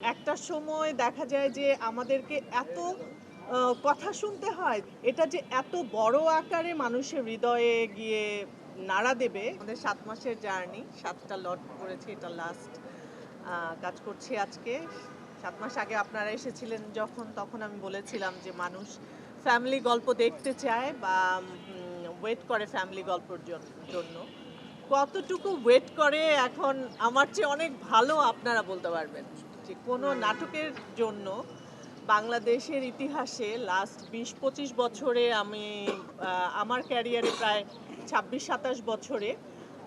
একটা সময় দেখা যায় যে আমাদেরকে এত কথা শুনতে হয়, এটা যে এত বড় আকারে মানুষের হৃদয়ে গিয়ে নাড়া দেবে। আমাদের ৭ মাসের জার্নি, ৭ টা লট করেছি, এটা লাস্ট কাজ করছি আজকে। ৭ মাস আগে আপনারা এসেছিলেন যখন, তখন আমি বলেছিলাম যে মানুষ ফ্যামিলি গল্প দেখতে চায় বা ওয়েট করে ফ্যামিলি গল্পর জন্য। কতটুকু ওয়েট করে এখন আমার চেয়ে অনেক ভালো আপনারা বলতে পারবেন। যে কোনো নাটকের জন্য বাংলাদেশের ইতিহাসে লাস্ট ২০-২৫ বছরে আমি আমার ক্যারিয়ারে প্রায় ২৬-২৭ বছরে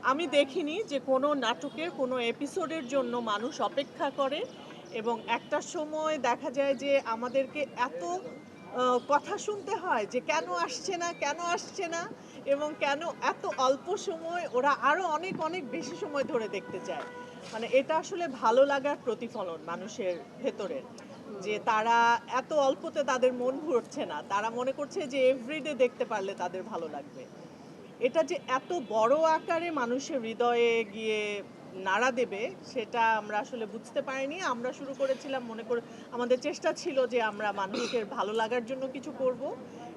আমি দেখিনি যে কোনো নাটকের কোনো এপিসোডের জন্য মানুষ অপেক্ষা করে এবং একটা সময় দেখা যায় যে আমাদেরকে এত কথা শুনতে হয় যে কেন আসছে না, কেন আসছে না এবং কেন এত অল্প সময় ওরা আরো অনেক অনেক বেশি সময় ধরে দেখতে চায়। মানে এটা আসলে ভালো লাগার প্রতিফলন মানুষের ভেতরের, যে তারা এত অল্পতে তাদের মন ভরছে না, তারা মনে করছে যে এভরিডে দেখতে পারলে তাদের ভালো লাগবে। এটা যে এত বড় আকারে মানুষের হৃদয়ে গিয়ে নাড়া দেবে সেটা আমরা আসলে বুঝতে পারিনি। আমরা শুরু করেছিলাম মনে করে, আমাদের চেষ্টা ছিল যে আমরা মানুষের ভালো লাগার জন্য কিছু করব।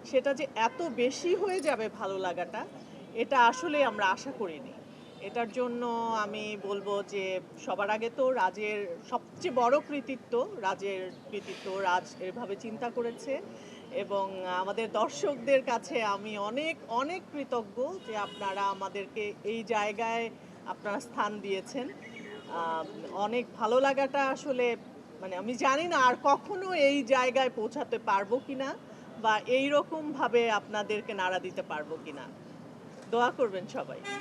সেটা যে এত বেশি হয়ে যাবে ভালো লাগাটা, এটা আসলে আমরা আশা করিনি। এটার জন্য আমি বলবো যে সবার আগে তো রাজের সবচেয়ে বড় কৃতিত্ব, রাজের কৃতিত্ব। রাজ এভাবে চিন্তা করেছে এবং আমাদের দর্শকদের কাছে আমি অনেক অনেক কৃতজ্ঞ যে আপনারা আমাদেরকে এই জায়গায় আপনারা স্থান দিয়েছেন। আহ, অনেক ভালো লাগাটা আসলে, মানে আমি জানি না আর কখনো এই জায়গায় পৌঁছাতে পারবো কিনা বা এই রকম ভাবে আপনাদেরকে নাড়া দিতে পারবো কিনা। দোয়া করবেন সবাই।